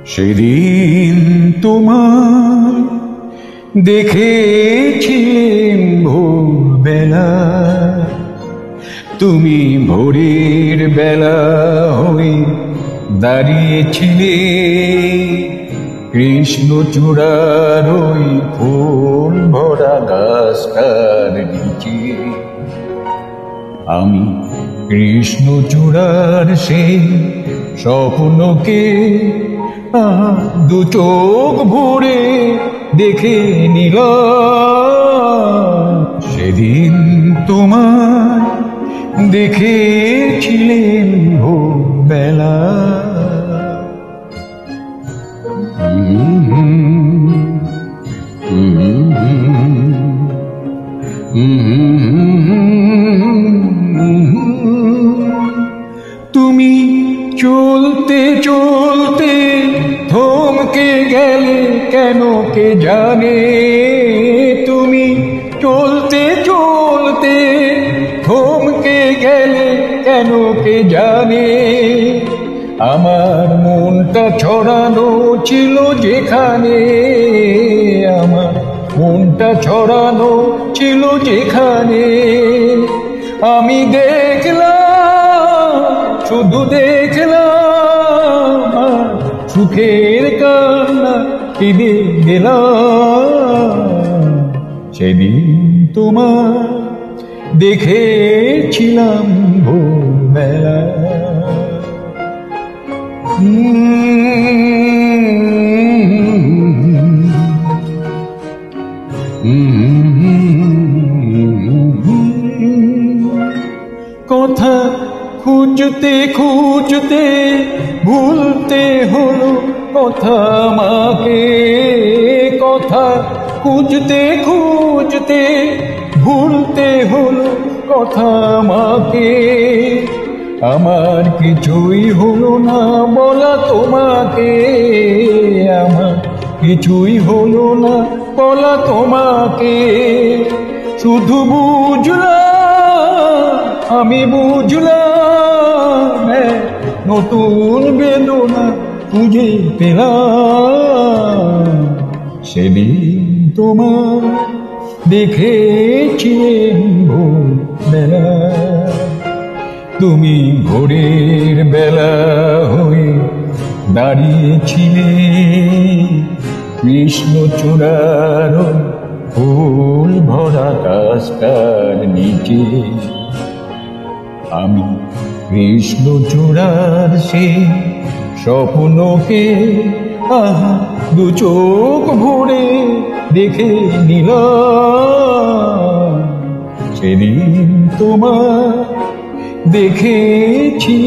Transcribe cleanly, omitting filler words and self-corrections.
সেদিন তোমায় দেখেছিলেন ভোরবেলা, তুমি ভোরের বেলা হয়ে দাঁড়িয়েছিলে কৃষ্ণচূড়ার ওই ফুল ভরা গাছটার নিচে। আমি কৃষ্ণচূড়ার সেই স্বপ্নকে দু চোখ ভরে দেখে নিলাম। সেদিন তোমায় দেখেছিলেন ভোরবেলা। তুমি চলতে চলতে থমকে গেলে কেন কে জানে, তুমি চলতে চলতে থমকে গেলে কেন কে জানে। আমার মনটা ছড়ানো ছিল যেখানে, আমার মনটা ছড়ানো ছিল যেখানে। আমি দেখলাম, শুধু দেখলাম, সুখের কান্না কেঁদে গেলাম। সেদিন তোমার দেখেছিলাম ভোরবেলা। কথা খুঁজতে খুঁজতে ভুলতে হলো কথা আমাকে, কথা খুঁজতে খুঁজতে ভুলতে হলো কথা আমাকে। আমার কিছুই হলো না বলা তোমাকে, আমার কিছুই হলো না বলা তোমাকে। শুধু বুঝলাম, আমি বুঝলাম, নতুন বেদনা খুঁজে পেলাম। সেদিন তোমার দেখেছিলেন ভোরবেলা, তুমি ভোরের বেলা হয়ে দাঁড়িয়েছিলে কৃষ্ণচূড়ার ফুল ভরা গাছটার নিচে। আমি কৃষ্ণচূড়ার সেই স্বপ্নকে দু চোখ ভরে দেখে নিলাম। সেদিন তোমার দেখেছি